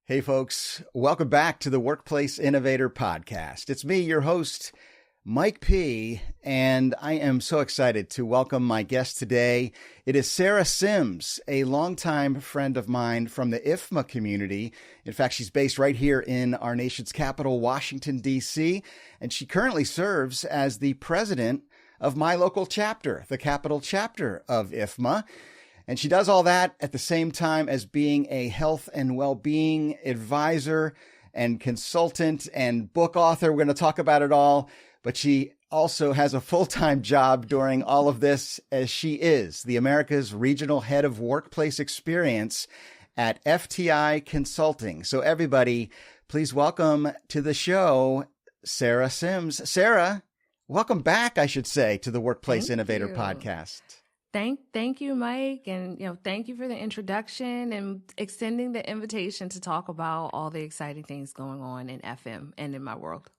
Hey, folks. Welcome back to the Workplace Innovator podcast. It's me, your host, Mike P., and I am so excited to welcome my guest today. It is Sarah Sims, a longtime friend of mine from the IFMA community. In fact, she's based right here in our nation's capital, Washington, D.C., and she currently serves as the president of my local chapter, the Capital Chapter of IFMA. And she does all that at the same time as being a health and well-being advisor and consultant and book author. We're going to talk about it all. But she also has a full-time job during all of this, as she is the America's Regional Head of Workplace Experience at FTI Consulting. So everybody, please welcome to the show, Sarah Sims. Sarah, welcome back, I should say, to the Workplace Innovator podcast. Thank you, Mike. And, thank you for the introduction and extending the invitation to talk about all the exciting things going on in FM and in my world.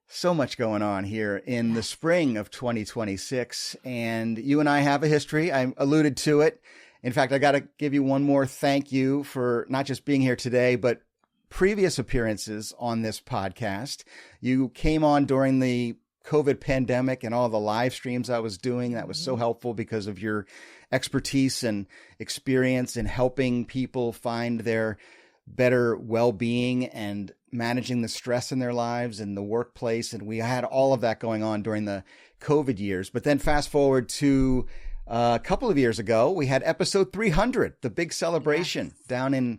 So much going on here in the spring of 2026. And you and I have a history. I alluded to it. In fact, I got to give you one more thank you for not just being here today, but previous appearances on this podcast. You came on during the COVID pandemic and all the live streams I was doing. That was so helpful because of your expertise and experience in helping people find their better well-being and managing the stress in their lives and the workplace. And we had all of that going on during the COVID years. But then fast forward to a couple of years ago, we had episode 300, the big celebration down in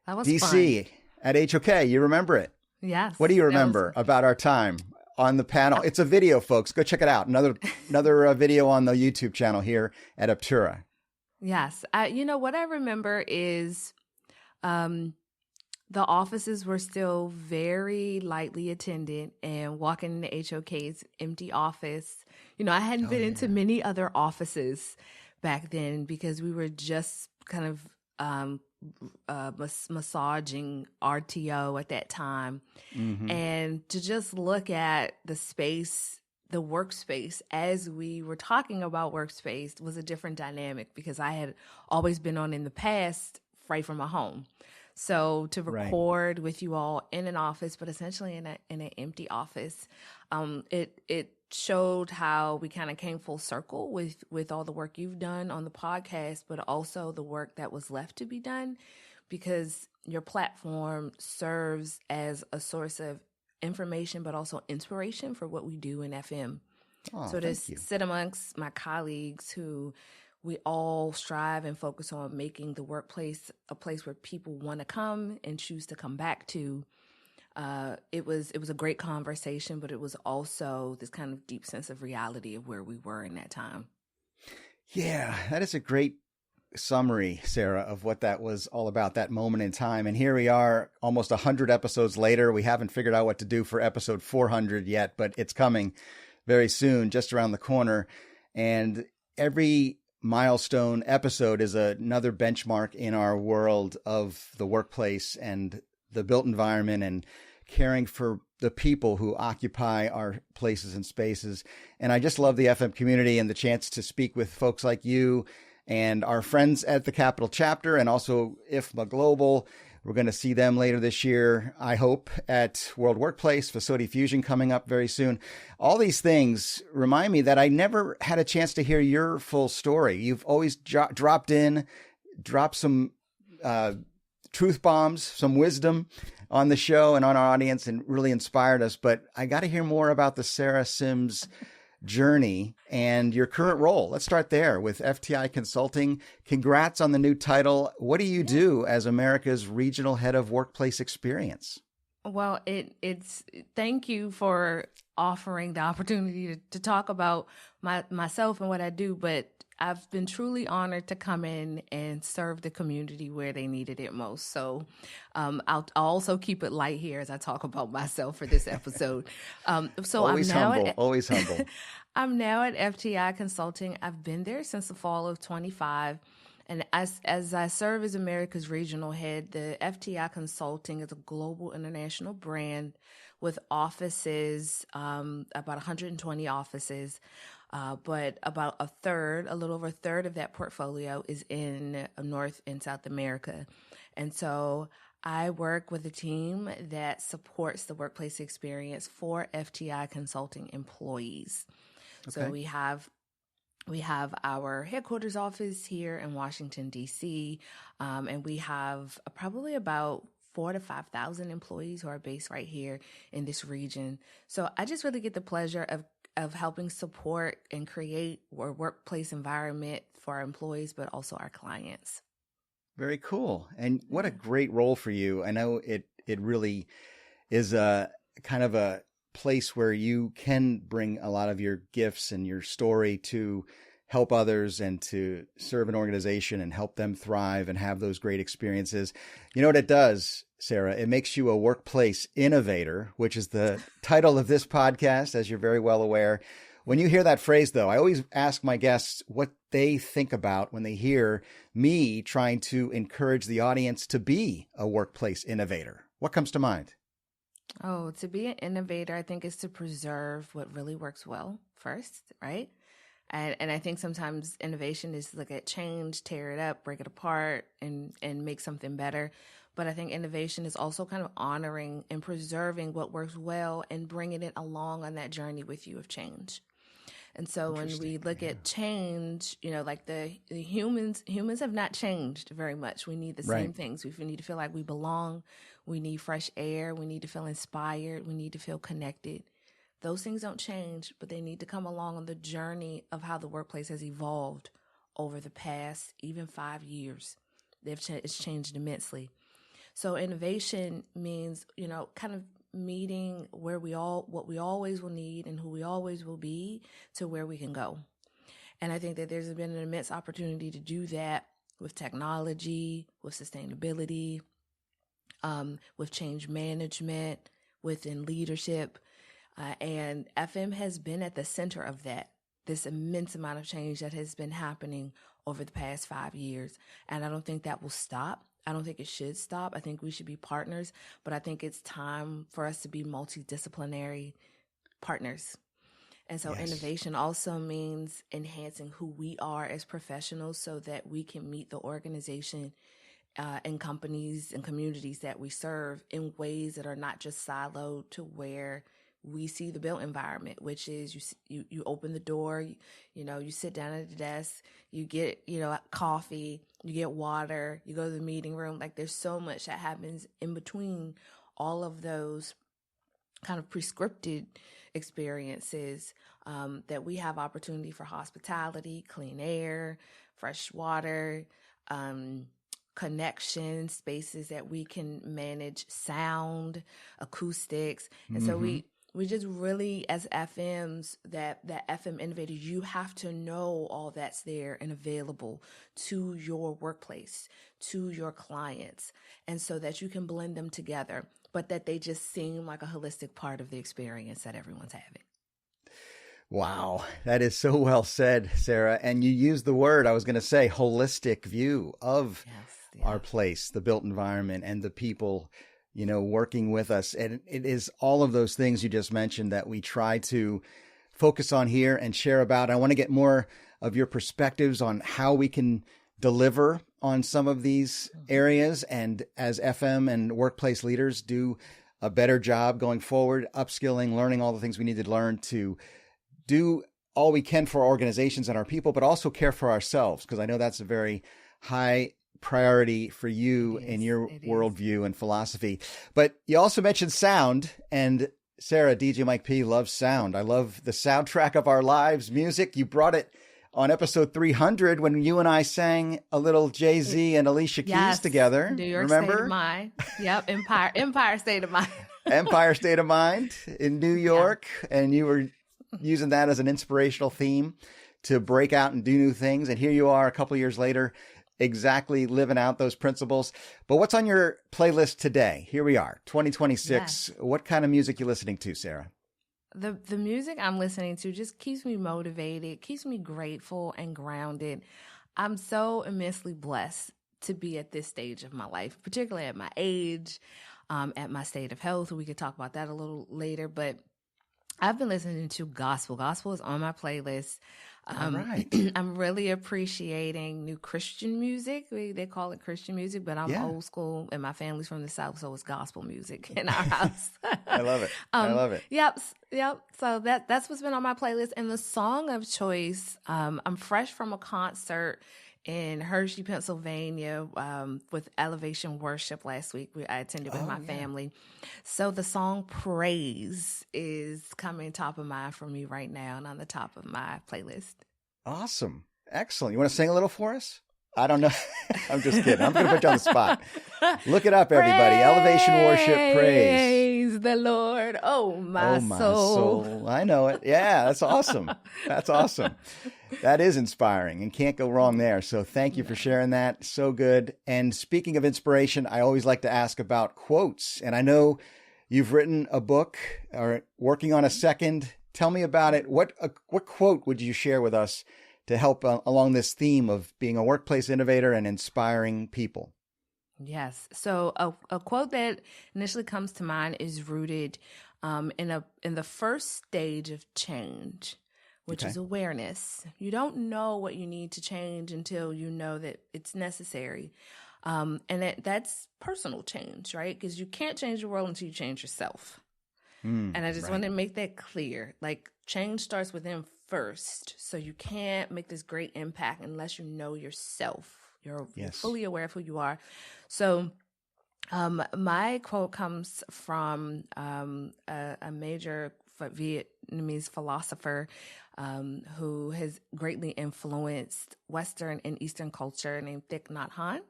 DC at HOK. You remember it? Yes. What do you remember about our time on the panel? It's a video, folks. Go check it out. Another video on the YouTube channel here at Aptura. Yes. What I remember is the offices were still very lightly attended, and walking into HOK's empty office, I hadn't been into many other offices back then because we were just kind of massaging RTO at that time. And to just look at the space, the workspace, as we were talking about workspace, was a different dynamic because I had always been on in the past right from my home. So to record with you all in an office, but essentially in an empty office, it showed how we kind of came full circle with all the work you've done on the podcast, but also the work that was left to be done, because your platform serves as a source of information, but also inspiration for what we do in FM. So to sit amongst my colleagues who we all strive and focus on making the workplace a place where people want to come and choose to come back to. It was a great conversation, but it was also this kind of deep sense of reality of where we were in that time. Yeah, that is a great summary, Sarah, of what that was all about, that moment in time. And here we are almost 100 episodes later. We haven't figured out what to do for episode 400 yet, but it's coming very soon, just around the corner. And every milestone episode is another benchmark in our world of the workplace and the built environment and caring for the people who occupy our places and spaces. And I just love the FM community and the chance to speak with folks like you and our friends at the Capital Chapter and also IFMA Global. We're going to see them later this year, I hope, at World Workplace, Facility Fusion coming up very soon. All these things remind me that I never had a chance to hear your full story. You've always dropped some truth bombs, some wisdom on the show and on our audience, and really inspired us. But I got to hear more about the Sarah Sims journey and your current role. Let's start there with FTI Consulting. Congrats on the new title. What do you do as America's Regional Head of Workplace Experience? Well, it's thank you for offering the opportunity to talk about myself and what I do, but I've been truly honored to come in and serve the community where they needed it most. So I'll also keep it light here as I talk about myself for this episode. Always humble. I'm now at FTI Consulting. I've been there since the fall of 25. And as I serve as America's regional head, the FTI Consulting is a global international brand with offices, about 120 offices. But about a little over a third of that portfolio is in North and South America. And so I work with a team that supports the workplace experience for FTI Consulting employees. Okay. So we have our headquarters office here in Washington, D.C., and we have probably about 4,000 to 5,000 employees who are based right here in this region. So I just really get the pleasure of helping support and create a workplace environment for our employees, but also our clients. Very cool. And what a great role for you. I know it really is a kind of a place where you can bring a lot of your gifts and your story to help others and to serve an organization and help them thrive and have those great experiences. You know what it does, Sarah? It makes you a workplace innovator, which is the title of this podcast, as you're very well aware. When you hear that phrase, though, I always ask my guests what they think about when they hear me trying to encourage the audience to be a workplace innovator. What comes to mind? Oh, to be an innovator, I think is to preserve what really works well first, right? And I think sometimes innovation is look at change, tear it up, break it apart, and make something better. But I think innovation is also kind of honoring and preserving what works well and bringing it along on that journey with you of change. And so when we look at change, like the humans have not changed very much. We need the same things. We need to feel like we belong. We need fresh air. We need to feel inspired. We need to feel connected. Those things don't change, but they need to come along on the journey of how the workplace has evolved over the past even 5 years. It's changed immensely. So innovation means, kind of meeting what we always will need and who we always will be to where we can go. And I think that there's been an immense opportunity to do that with technology, with sustainability, with change management, within leadership. And FM has been at the center of that, this immense amount of change that has been happening over the past 5 years. And I don't think that will stop. I don't think it should stop. I think we should be partners, but I think it's time for us to be multidisciplinary partners. And so innovation also means enhancing who we are as professionals so that we can meet the organization and companies and communities that we serve in ways that are not just siloed to where we see the built environment, which is you open the door, you sit down at the desk, you get, coffee, you get water, you go to the meeting room. Like there's so much that happens in between all of those kind of prescripted experiences that we have opportunity for hospitality, clean air, fresh water, connection, spaces that we can manage sound, acoustics. And so we just really, as FMs, that FM innovator, you have to know all that's there and available to your workplace, to your clients, and so that you can blend them together, but that they just seem like a holistic part of the experience that everyone's having. Wow, that is so well said, Sarah. And you used the word, I was going to say, holistic view of our place, the built environment, and the people working with us. And it is all of those things you just mentioned that we try to focus on here and share about. I want to get more of your perspectives on how we can deliver on some of these areas. And as FM and workplace leaders, do a better job going forward, upskilling, learning all the things we need to learn to do all we can for our organizations and our people, but also care for ourselves. Because I know that's a very high priority for you in your worldview and philosophy. But you also mentioned sound, and Sarah, DJ Mike P loves sound. I love the soundtrack of our lives, music. You brought it on episode 300 when you and I sang a little Jay-Z and Alicia Keys together. New York Remember? State of Mind. Yep. Empire State of Mind. Empire State of Mind in New York. Yeah. And you were using that as an inspirational theme to break out and do new things. And here you are a couple of years later, exactly living out those principles. But what's on your playlist today? Here we are, 2026. Yes. What kind of music you listening to, Sarah? The music I'm listening to just keeps me motivated, keeps me grateful and grounded. I'm so immensely blessed to be at this stage of my life, particularly at my age, at my state of health. We could talk about that a little later, but I've been listening to gospel. Gospel is on my playlist. All right. I'm really appreciating new Christian music. They call it Christian music, but I'm old school, and my family's from the South, so it's gospel music in our house. I love it. I love it. Yep. So that's what's been on my playlist. And the song of choice, I'm fresh from a concert in Hershey, Pennsylvania, with Elevation Worship last week. I attended with my family. So the song Praise is coming top of mind for me right now and on the top of my playlist. Awesome. Excellent. You want to sing a little for us? I don't know. I'm just kidding. I'm going to put you on the spot. Look it up, everybody. Elevation Worship Praise. Praise the Lord. Oh, my soul. I know it. Yeah, that's awesome. That's awesome. That is inspiring and can't go wrong there. So thank you for sharing that. So good. And speaking of inspiration, I always like to ask about quotes. And I know you've written a book or working on a second. Tell me about it. What quote would you share with us to help along this theme of being a workplace innovator and inspiring people? Yes. So a quote that initially comes to mind is rooted in the first stage of change, which is awareness. You don't know what you need to change until you know that it's necessary. And that's personal change, right? Because you can't change the world until you change yourself. And I just want to make that clear. Like, change starts within first. So you can't make this great impact unless you know yourself. You're fully aware of who you are. So my quote comes from a major Vietnamese philosopher who has greatly influenced Western and Eastern culture named Thich Nhat Hanh.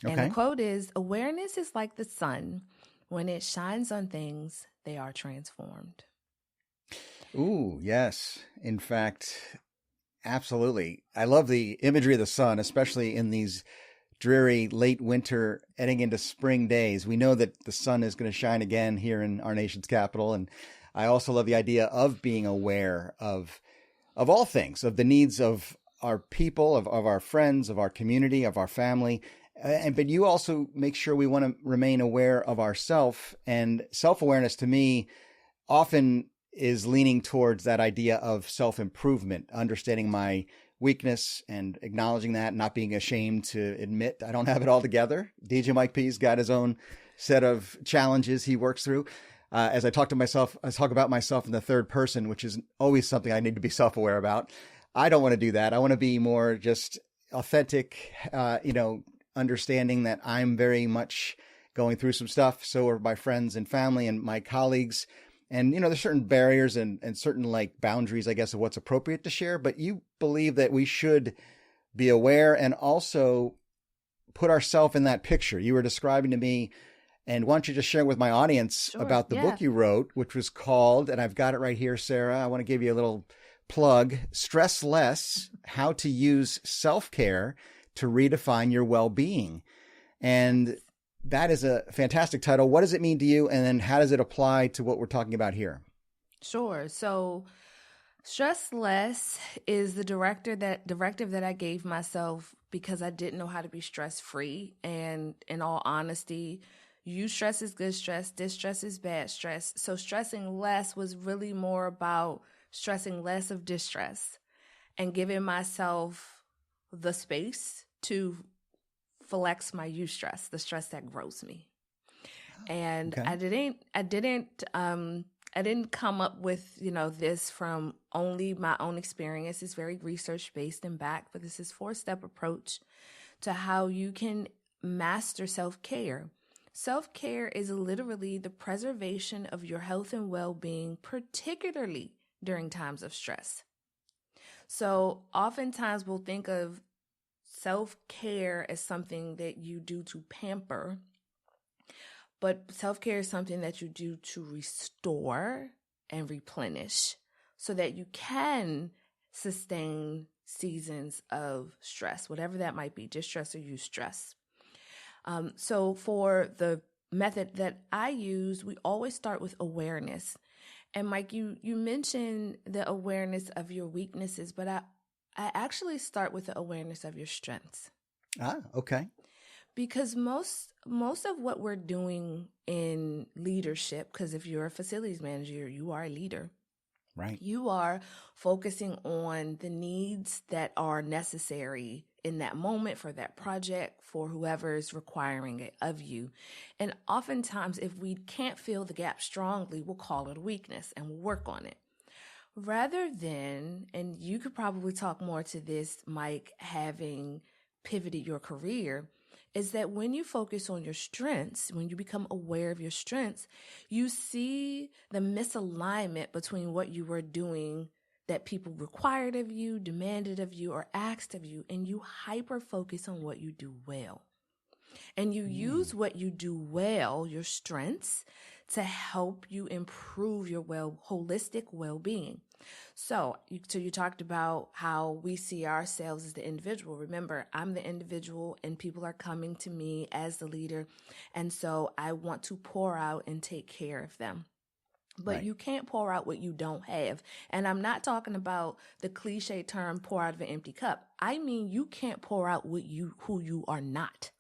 And the quote is, "Awareness is like the sun. When it shines on things, they are transformed." Ooh, yes. In fact, absolutely. I love the imagery of the sun, especially in these dreary late winter heading into spring days. We know that the sun is going to shine again here in our nation's capital. And I also love the idea of being aware of all things, of the needs of our people, of our friends, of our community, of our family. But you also make sure we want to remain aware of ourselves. And self-awareness to me often is leaning towards that idea of self-improvement, understanding my weakness and acknowledging that, not being ashamed to admit I don't have it all together. DJ Mike P's got his own set of challenges he works through. As I talk about myself in the third person, which is always something I need to be self-aware about. I don't want to do that. I want to be more just authentic, understanding that I'm very much going through some stuff. So are my friends and family and my colleagues. And, there's certain barriers and certain like boundaries, I guess, of what's appropriate to share. But you believe that we should be aware and also put ourselves in that picture. You were describing to me, and why don't you just share with my audience about the book you wrote, which was called, and I've got it right here, Sarah. I want to give you a little plug, Stress Less, How to Use Self-Care to Redefine Your Well-Being. And that is a fantastic title. What does it mean to you? And then how does it apply to what we're talking about here? Sure. So stress less is the directive that I gave myself because I didn't know how to be stress-free. And in all honesty, eustress is good stress, distress is bad stress. So stressing less was really more about stressing less of distress and giving myself the space to flex my eustress, the stress that grows me. And I didn't come up with, this from only my own experience. It's very research-based and backed, but this is 4-step approach to how you can master self-care. Self-care is literally the preservation of your health and well-being, particularly during times of stress. So oftentimes we'll think of self-care as something that you do to pamper, but self-care is something that you do to restore and replenish so that you can sustain seasons of stress, whatever that might be, distress or eustress. So for the method that I use, we always start with awareness. And Mike, you mentioned the awareness of your weaknesses, but I actually start with the awareness of your strengths. Okay. Because most of what we're doing in leadership, because if you're a facilities manager, you are a leader. Right. You are focusing on the needs that are necessary in that moment for that project, for whoever is requiring it of you. And oftentimes, if we can't fill the gap strongly, we'll call it a weakness and we'll work on it. Rather than, and you could probably talk more to this, Mike, having pivoted your career, is that when you focus on your strengths, when you become aware of your strengths, you see the misalignment between what you were doing that people required of you, demanded of you, or asked of you, and you hyper focus on what you do well. And you use what you do well, your strengths, to help you improve your holistic well-being. So you talked about how we see ourselves as the individual. Remember, I'm the individual and people are coming to me as the leader. And so I want to pour out and take care of them. But you can't pour out what you don't have. And I'm not talking about the cliche term, pour out of an empty cup. I mean, you can't pour out who you are not.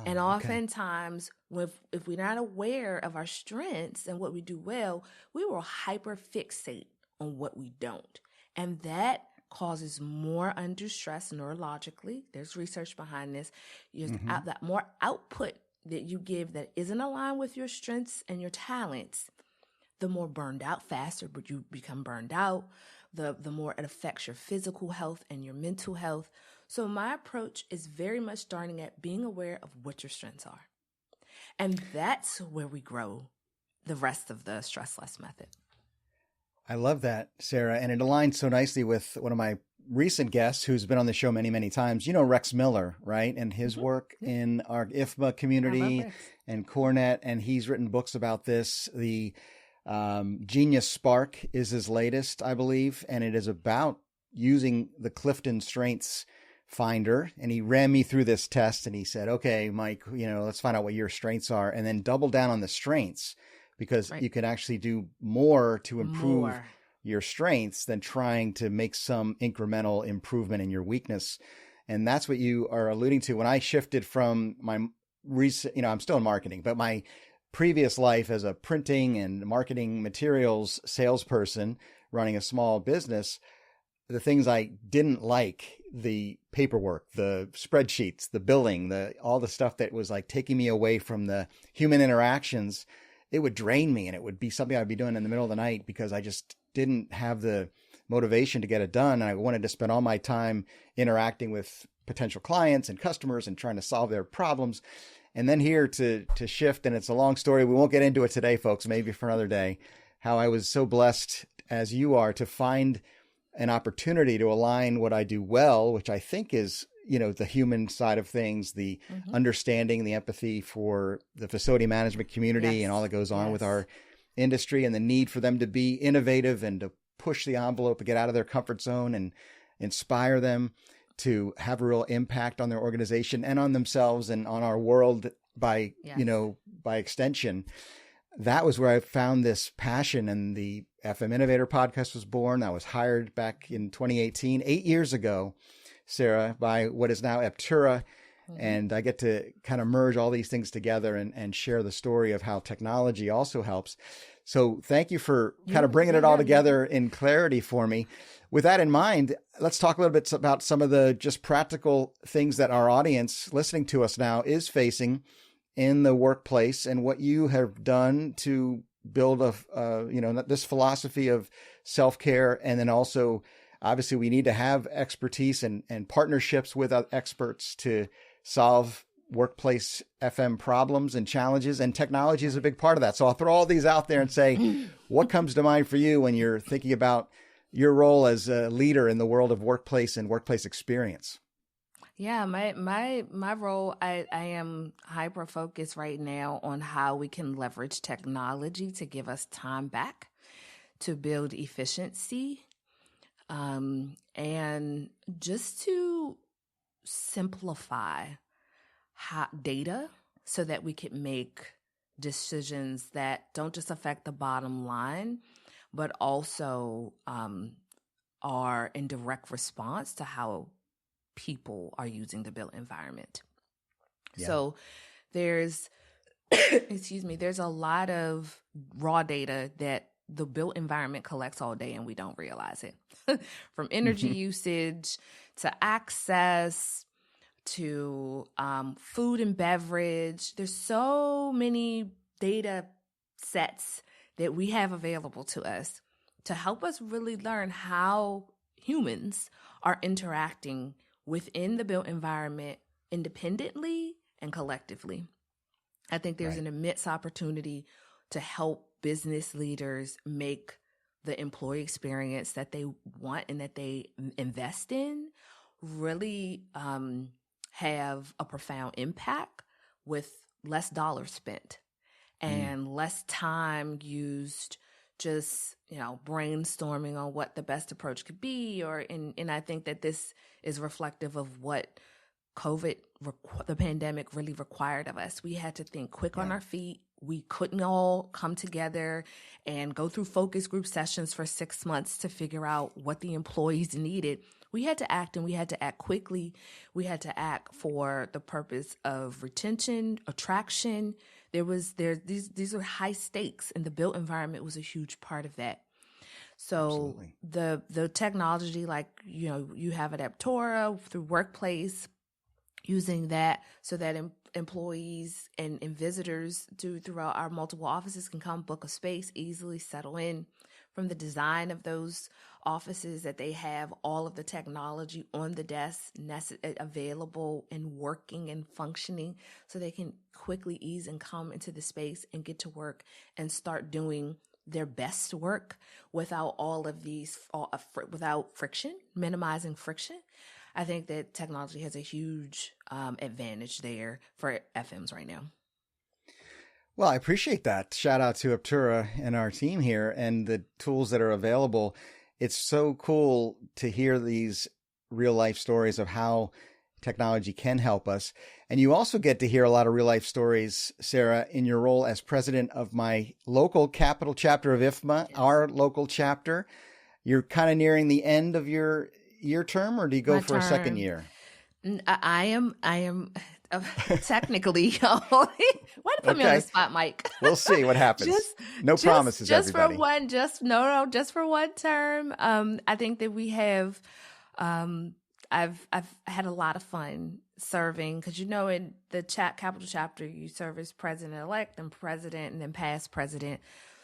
And oftentimes, if we're not aware of our strengths and what we do well, we will hyper fixate on what we don't. And that causes more under stress neurologically. There's research behind this. That more output that you give that isn't aligned with your strengths and your talents, the more burned out faster, but you become burned out, the more it affects your physical health and your mental health. So my approach is very much starting at being aware of what your strengths are. And that's where we grow the rest of the stress less method. I love that, Sarah. And it aligns so nicely with one of my recent guests who's been on the show many, many times. You know, Rex Miller, right? And his work in our IFMA community and Cornet. And he's written books about this. The Genius Spark is his latest, I believe. And it is about using the Clifton Strengths Finder. And he ran me through this test and he said, okay, Mike, let's find out what your strengths are and then double down on the strengths, because you can actually do more to improve your strengths than trying to make some incremental improvement in your weakness. And that's what you are alluding to. When I shifted from my recent, I'm still in marketing, but my previous life as a printing and marketing materials salesperson running a small business, the things I didn't like, the paperwork, the spreadsheets, the billing, all the stuff that was like taking me away from the human interactions, it would drain me and it would be something I'd be doing in the middle of the night because I just didn't have the motivation to get it done. And I wanted to spend all my time interacting with potential clients and customers and trying to solve their problems. And then here to shift, and it's a long story. We won't get into it today, folks, maybe for another day, how I was so blessed as you are to find an opportunity to align what I do well, which I think is, the human side of things, the understanding, the empathy for the facility management community and all that goes on with our industry, and the need for them to be innovative and to push the envelope and get out of their comfort zone and inspire them to have a real impact on their organization and on themselves and on our world by extension. That was where I found this passion, and the FM Innovator podcast was born. I was hired back in 2018, 8 years ago, Sarah, by what is now Aptura. And I get to kind of merge all these things together and share the story of how technology also helps. So thank you for kind of bringing it all together in clarity for me. With that in mind, let's talk a little bit about some of the just practical things that our audience listening to us now is facing in the workplace, and what you have done to build this philosophy of self-care. And then also, obviously, we need to have expertise and partnerships with experts to solve workplace FM problems and challenges, and technology is a big part of that. So I'll throw all these out there and say, what comes to mind for you when you're thinking about your role as a leader in the world of workplace and workplace experience? Yeah, my role, I am hyper focused right now on how we can leverage technology to give us time back, to build efficiency, and just to simplify data so that we can make decisions that don't just affect the bottom line, but also are in direct response to how people are using the built environment. Yeah. So there's, there's a lot of raw data that the built environment collects all day and we don't realize it. From energy usage to access to food and beverage. There's so many data sets that we have available to us to help us really learn how humans are interacting within the built environment independently and collectively. I think there's an immense opportunity to help business leaders make the employee experience that they want and that they invest in really have a profound impact with less dollars spent and less time used just, brainstorming on what the best approach could be. And I think that this is reflective of what the pandemic really required of us. We had to think quick on our feet. We couldn't all come together and go through focus group sessions for 6 months to figure out what the employees needed. We had to act, and we had to act quickly. We had to act for the purpose of retention, attraction. These are high stakes, and the built environment was a huge part of that. So the technology, like, you have it at Aptora through Workplace, using that so that employees and visitors throughout our multiple offices can come book a space, easily settle in. From the design of those offices, that they have all of the technology on the desk available and working and functioning, so they can quickly ease and come into the space and get to work and start doing their best work without all of these, without friction, minimizing friction. I think that technology has a huge advantage there for FMs right now. Well, I appreciate that. Shout out to Aptura and our team here and the tools that are available. It's so cool to hear these real life stories of how technology can help us. And you also get to hear a lot of real life stories, Sarah, in your role as president of my local Capital Chapter of IFMA, our local chapter. You're kind of nearing the end of your term, or do you go for a second year? I am technically. Why to put me on the spot, Mike? We'll see what happens. No promises, everybody. Just for one term. I think that we have. I've had a lot of fun serving, because in the Capital Chapter you serve as president-elect and president and then past president.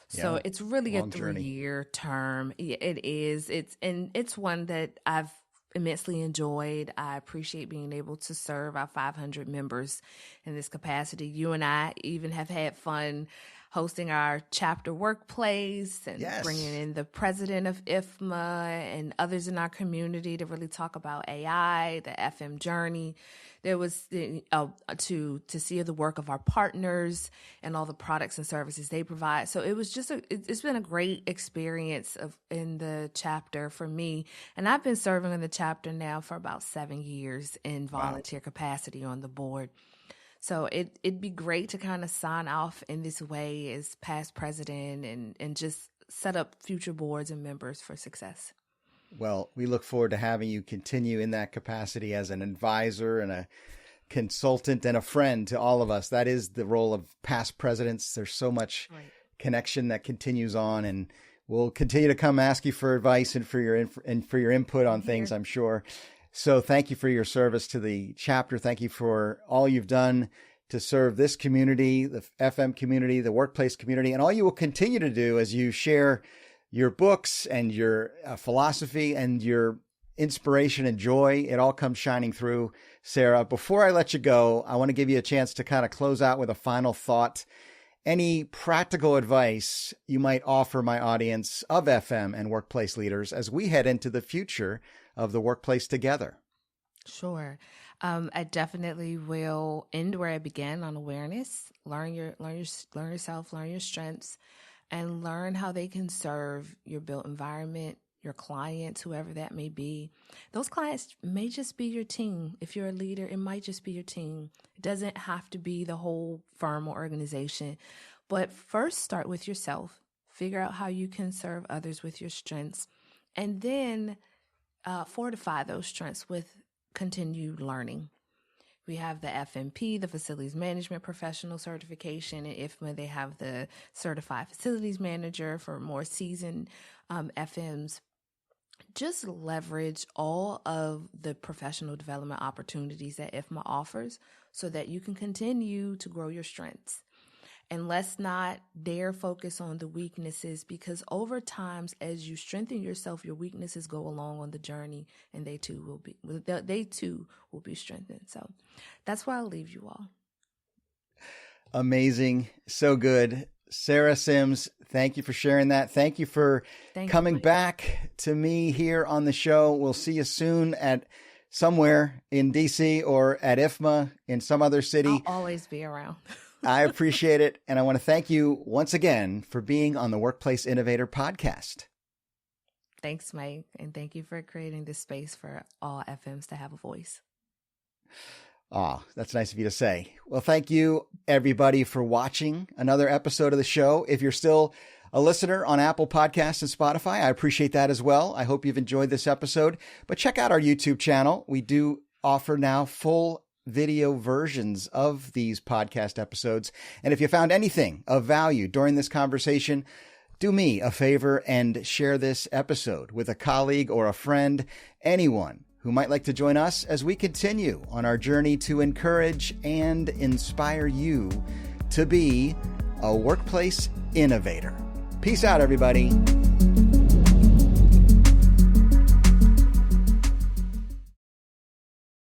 So it's really a 3-year term. It is. It's one that I've immensely enjoyed. I appreciate being able to serve our 500 members in this capacity. You and I even have had fun hosting our chapter workplace and bringing in the president of IFMA and others in our community to really talk about AI, the FM journey. There was to see the work of our partners and all the products and services they provide. So it was just it's been a great experience in the chapter for me. And I've been serving in the chapter now for about 7 years in volunteer capacity on the board. So it'd be great to kind of sign off in this way as past president and just set up future boards and members for success. Well, we look forward to having you continue in that capacity as an advisor and a consultant and a friend to all of us. That is the role of past presidents. There's so much connection that continues on, and we'll continue to come ask you for advice and for your input on things, I'm sure. So thank you for your service to the chapter. Thank you for all you've done to serve this community, the FM community, the workplace community, and all you will continue to do as you share your books and your philosophy and your inspiration and joy. It all comes shining through, Sarah. Before I let you go, I want to give you a chance to kind of close out with a final thought. Any practical advice you might offer my audience of FM and workplace leaders as we head into the future of the workplace together? Sure. I definitely will end where I began, on awareness. Learn yourself, learn your strengths, and learn how they can serve your built environment, your clients, whoever that may be. Those clients may just be your team. If you're a leader, it might just be your team. It doesn't have to be the whole firm or organization. But first, start with yourself. Figure out how you can serve others with your strengths, and then fortify those strengths with continued learning. We have the FMP, the Facilities Management Professional Certification. At IFMA, they have the Certified Facilities Manager for more seasoned FMs. Just leverage all of the professional development opportunities that IFMA offers so that you can continue to grow your strengths. And let's not dare focus on the weaknesses, because over time, as you strengthen yourself, your weaknesses go along on the journey, and they too will be strengthened. So that's where I'll leave you all. Amazing. So good. Sarah Sims, thank you for sharing that. Thank you for coming back to me here on the show. We'll see you soon at somewhere in DC or at IFMA in some other city. I'll always be around. I appreciate it. And I want to thank you once again for being on the Workplace Innovator podcast. Thanks, Mike. And thank you for creating this space for all FMs to have a voice. Oh, that's nice of you to say. Well, thank you, everybody, for watching another episode of the show. If you're still a listener on Apple Podcasts and Spotify, I appreciate that as well. I hope you've enjoyed this episode. But check out our YouTube channel. We do offer now full video versions of these podcast episodes. And if you found anything of value during this conversation, do me a favor and share this episode with a colleague or a friend, anyone who might like to join us as we continue on our journey to encourage and inspire you to be a workplace innovator. Peace out, everybody.